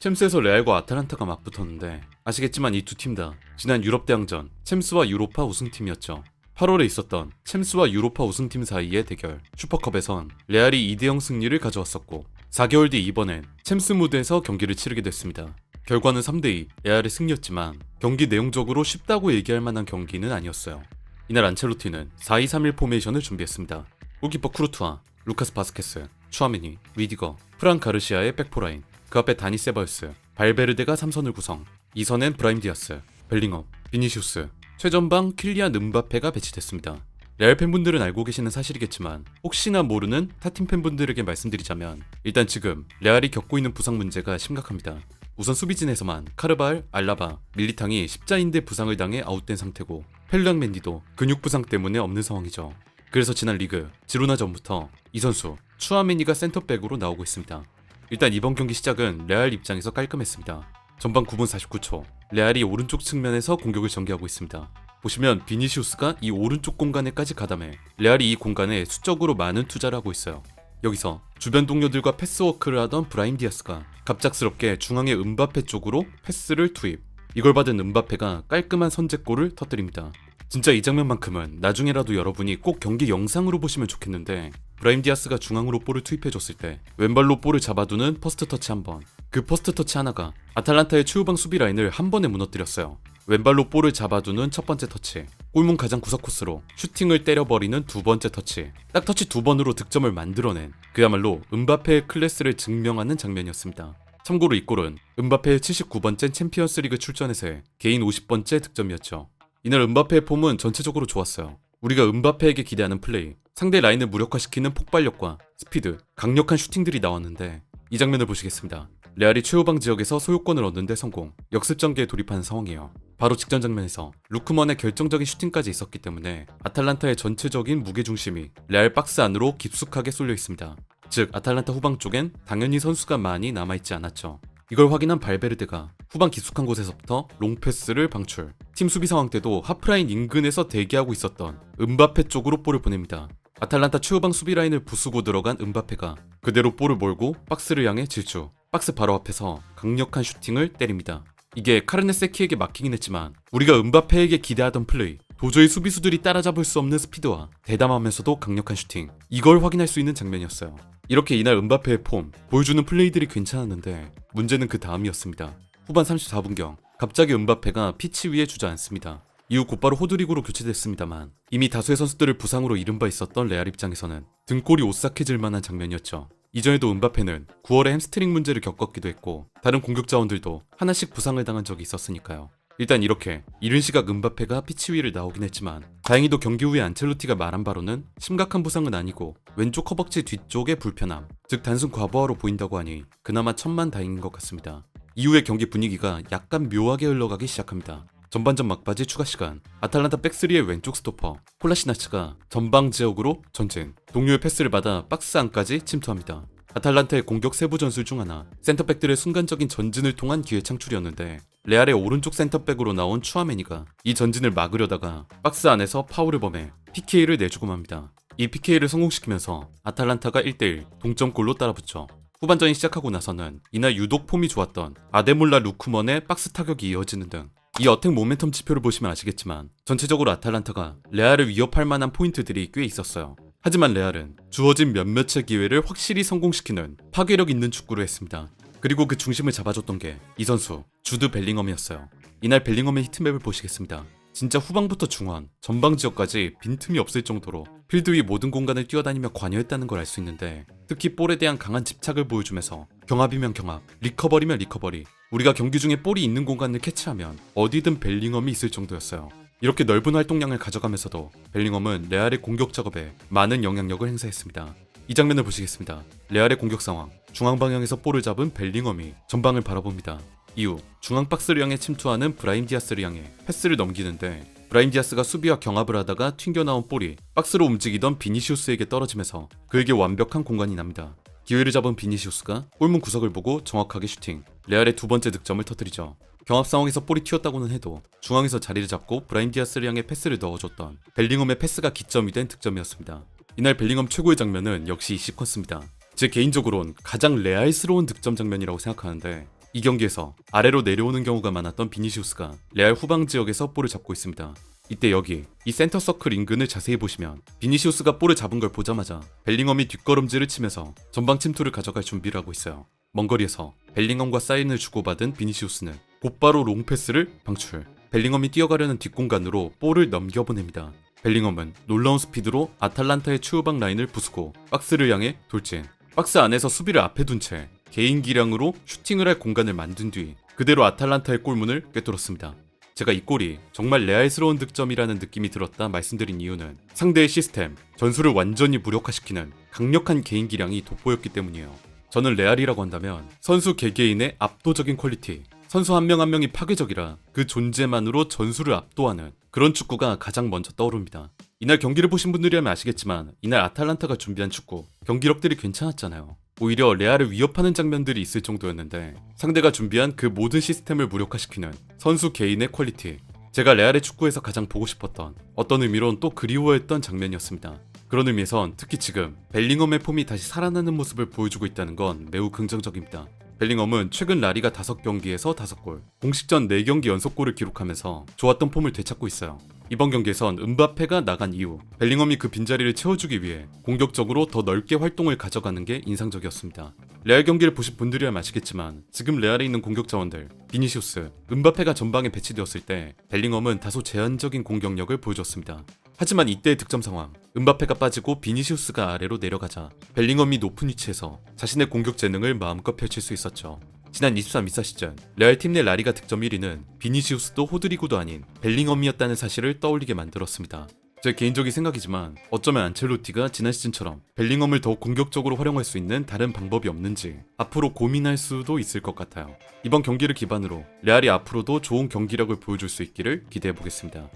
챔스에서 레알과 아탈란타가 맞붙었는데 아시겠지만 이 두 팀 다 지난 유럽 대항전 챔스와 유로파 우승팀이었죠. 8월에 있었던 챔스와 유로파 우승팀 사이의 대결 슈퍼컵에선 레알이 2대0 승리를 가져왔었고 4개월 뒤 이번엔 챔스 무대에서 경기를 치르게 됐습니다. 결과는 3대2 레알의 승리였지만 경기 내용적으로 쉽다고 얘기할 만한 경기는 아니었어요. 이날 안첼로티는 4-2-3-1 포메이션을 준비했습니다. 골키퍼 쿠르투아, 루카스 바스케스, 추아메니, 리디거, 프란 가르시아의 백포라인, 그 앞에 다니 세바요스, 발베르데가 3선을 구성, 2선엔 브라임 디아스, 벨링엄, 비니시우스, 최전방 킬리안 음바페가 배치됐습니다. 레알 팬분들은 알고 계시는 사실이겠지만 혹시나 모르는 타팀 팬분들에게 말씀드리자면 일단 지금 레알이 겪고 있는 부상 문제가 심각합니다. 우선 수비진에서만 카르발, 알라바, 밀리탕이 십자인대 부상을 당해 아웃된 상태고 펠랑 맨디도 근육 부상 때문에 없는 상황이죠. 그래서 지난 리그 지로나전부터 이 선수 추아메니가 센터백으로 나오고 있습니다. 일단 이번 경기 시작은 레알 입장에서 깔끔했습니다. 전반 9분 49초 레알이 오른쪽 측면에서 공격을 전개하고 있습니다. 보시면 비니시우스가 이 오른쪽 공간에까지 가담해 레알이 이 공간에 수적으로 많은 투자를 하고 있어요. 여기서 주변 동료들과 패스워크를 하던 브라임 디아스가 갑작스럽게 중앙의 음바페 쪽으로 패스를 투입. 이걸 받은 음바페가 깔끔한 선제골을 터뜨립니다. 진짜 이 장면만큼은 나중에라도 여러분이 꼭 경기 영상으로 보시면 좋겠는데 브라임 디아스가 중앙으로 볼을 투입해줬을 때 왼발로 볼을 잡아두는 퍼스트 터치 한번, 그 퍼스트 터치 하나가 아탈란타의 최후방 수비 라인을 한 번에 무너뜨렸어요. 왼발로 볼을 잡아두는 첫 번째 터치, 골문 가장 구석 코스로 슈팅을 때려버리는 두 번째 터치, 딱 터치 두 번으로 득점을 만들어낸 그야말로 음바페의 클래스를 증명하는 장면이었습니다. 참고로 이 골은 음바페의 79번째 챔피언스리그 출전에서의 개인 50번째 득점이었죠. 이날 음바페의 폼은 전체적으로 좋았어요. 우리가 음바페에게 기대하는 플레이, 상대 라인을 무력화시키는 폭발력과 스피드, 강력한 슈팅들이 나왔는데 이 장면을 보시겠습니다. 레알이 최후방 지역에서 소유권을 얻는 데 성공, 역습 전개에 돌입하는 상황이에요. 바로 직전 장면에서 루크먼의 결정적인 슈팅까지 있었기 때문에 아탈란타의 전체적인 무게중심이 레알 박스 안으로 깊숙하게 쏠려 있습니다. 즉 아탈란타 후방 쪽엔 당연히 선수가 많이 남아있지 않았죠. 이걸 확인한 발베르데가 후방 깊숙한 곳에서부터 롱패스를 방출. 팀 수비 상황 때도 하프라인 인근에서 대기하고 있었던 음바페 쪽으로 볼을 보냅니다. 아탈란타 최후방 수비 라인을 부수고 들어간 음바페가 그대로 볼을 몰고 박스를 향해 질주. 박스 바로 앞에서 강력한 슈팅을 때립니다. 이게 카르네세키에게 막히긴 했지만 우리가 음바페에게 기대하던 플레이, 도저히 수비수들이 따라잡을 수 없는 스피드와 대담하면서도 강력한 슈팅, 이걸 확인할 수 있는 장면이었어요. 이렇게 이날 음바페의 폼, 보여주는 플레이들이 괜찮았는데 문제는 그 다음이었습니다. 후반 34분경 갑자기 음바페가 피치 위에 주저앉습니다. 이후 곧바로 호드리고로 교체됐습니다만 이미 다수의 선수들을 부상으로 잃은 바 있었던 레알 입장에서는 등골이 오싹해질 만한 장면이었죠. 이전에도 음바페는 9월에 햄스트링 문제를 겪었기도 했고 다른 공격 자원들도 하나씩 부상을 당한 적이 있었으니까요. 일단 이렇게 이른 시각 음바페가 피치 위를 나오긴 했지만 다행히도 경기 후에 안첼로티가 말한 바로는 심각한 부상은 아니고 왼쪽 허벅지 뒤쪽의 불편함, 즉 단순 과부하로 보인다고 하니 그나마 천만다행인 것 같습니다. 이후에 경기 분위기가 약간 묘하게 흘러가기 시작합니다. 전반전 막바지 추가 시간, 아탈란타 백스리의 왼쪽 스토퍼 콜라시나츠가 전방 지역으로 전진, 동료의 패스를 받아 박스 안까지 침투합니다. 아탈란타의 공격 세부 전술 중 하나, 센터백들의 순간적인 전진을 통한 기회 창출이었는데 레알의 오른쪽 센터백으로 나온 추아메니가 이 전진을 막으려다가 박스 안에서 파울을 범해 PK를 내주고 맙니다. 이 PK를 성공시키면서 아탈란타가 1대1 동점골로 따라붙죠. 후반전이 시작하고 나서는 이날 유독 폼이 좋았던 아데몰라 루크먼의 박스 타격이 이어지는 등 이 어택 모멘텀 지표를 보시면 아시겠지만 전체적으로 아탈란타가 레알을 위협할 만한 포인트들이 꽤 있었어요. 하지만 레알은 주어진 몇몇의 기회를 확실히 성공시키는 파괴력 있는 축구를 했습니다. 그리고 그 중심을 잡아줬던 게 이 선수 주드 벨링엄이었어요. 이날 벨링엄의 히트맵을 보시겠습니다. 진짜 후방부터 중원, 전방 지역까지 빈틈이 없을 정도로 필드 위 모든 공간을 뛰어다니며 관여했다는 걸 알 수 있는데 특히 볼에 대한 강한 집착을 보여주면서 경합이면 경합, 리커버리면 리커버리, 우리가 경기 중에 볼이 있는 공간을 캐치하면 어디든 벨링엄이 있을 정도였어요. 이렇게 넓은 활동량을 가져가면서도 벨링엄은 레알의 공격 작업에 많은 영향력을 행사했습니다. 이 장면을 보시겠습니다. 레알의 공격 상황, 중앙 방향에서 볼을 잡은 벨링엄이 전방을 바라봅니다. 이후 중앙 박스를 향해 침투하는 브라임 디아스를 향해 패스를 넘기는데 브라임 디아스가 수비와 경합을 하다가 튕겨나온 볼이 박스로 움직이던 비니시우스에게 떨어지면서 그에게 완벽한 공간이 납니다. 기회를 잡은 비니시우스가 골문 구석을 보고 정확하게 슈팅, 레알의 두 번째 득점을 터뜨리죠. 경합 상황에서 볼이 튀었다고는 해도 중앙에서 자리를 잡고 브라임 디아스를 향해 패스를 넣어줬던 벨링엄의 패스가 기점이 된 득점이었습니다. 이날 벨링엄 최고의 장면은 역시 이 시퀀스입니다. 제 개인적으론 가장 레알스러운 득점 장면이라고 생각하는데 이 경기에서 아래로 내려오는 경우가 많았던 비니시우스가 레알 후방 지역에서 볼을 잡고 있습니다. 이때 여기 이 센터 서클 인근을 자세히 보시면 비니시우스가 볼을 잡은 걸 보자마자 벨링엄이 뒷걸음질을 치면서 전방 침투를 가져갈 준비를 하고 있어요. 먼 거리에서 벨링엄과 사인을 주고받은 비니시우스는 곧바로 롱패스를 방출. 벨링엄이 뛰어가려는 뒷공간으로 볼을 넘겨보냅니다. 벨링엄은 놀라운 스피드로 아탈란타의 추후방 라인을 부수고 박스를 향해 돌진. 박스 안에서 수비를 앞에 둔 채 개인 기량으로 슈팅을 할 공간을 만든 뒤 그대로 아탈란타의 골문을 꿰뚫었습니다. 제가 이 골이 정말 레알스러운 득점이라는 느낌이 들었다 말씀드린 이유는 상대의 시스템, 전술을 완전히 무력화시키는 강력한 개인 기량이 돋보였기 때문이에요. 저는 레알이라고 한다면 선수 개개인의 압도적인 퀄리티, 선수 한 명 한 명이 파괴적이라 그 존재만으로 전술을 압도하는 그런 축구가 가장 먼저 떠오릅니다. 이날 경기를 보신 분들이라면 아시겠지만 이날 아탈란타가 준비한 축구, 경기력들이 괜찮았잖아요. 오히려 레알을 위협하는 장면들이 있을 정도였는데 상대가 준비한 그 모든 시스템을 무력화시키는 선수 개인의 퀄리티, 제가 레알의 축구에서 가장 보고 싶었던, 어떤 의미론 또 그리워했던 장면이었습니다. 그런 의미에선 특히 지금 벨링엄의 폼이 다시 살아나는 모습을 보여주고 있다는 건 매우 긍정적입니다. 벨링엄은 최근 라리가 5경기에서 5골, 공식전 4경기 연속골을 기록하면서 좋았던 폼을 되찾고 있어요. 이번 경기에선 은바페가 나간 이후 벨링엄이 그 빈자리를 채워주기 위해 공격적으로 더 넓게 활동을 가져가는 게 인상적이었습니다. 레알 경기를 보신 분들이라면 아시겠지만 지금 레알에 있는 공격 자원들 비니시우스, 은바페가 전방에 배치되었을 때 벨링엄은 다소 제한적인 공격력을 보여줬습니다. 하지만 이때의 득점 상황, 은바페가 빠지고 비니시우스가 아래로 내려가자 벨링엄이 높은 위치에서 자신의 공격 재능을 마음껏 펼칠 수 있었죠. 지난 23-24 시즌 레알 팀 내 라리가 득점 1위는 비니시우스도 호드리구도 아닌 벨링엄이었다는 사실을 떠올리게 만들었습니다. 제 개인적인 생각이지만 어쩌면 안첼로티가 지난 시즌처럼 벨링엄을 더욱 공격적으로 활용할 수 있는 다른 방법이 없는지 앞으로 고민할 수도 있을 것 같아요. 이번 경기를 기반으로 레알이 앞으로도 좋은 경기력을 보여줄 수 있기를 기대해보겠습니다.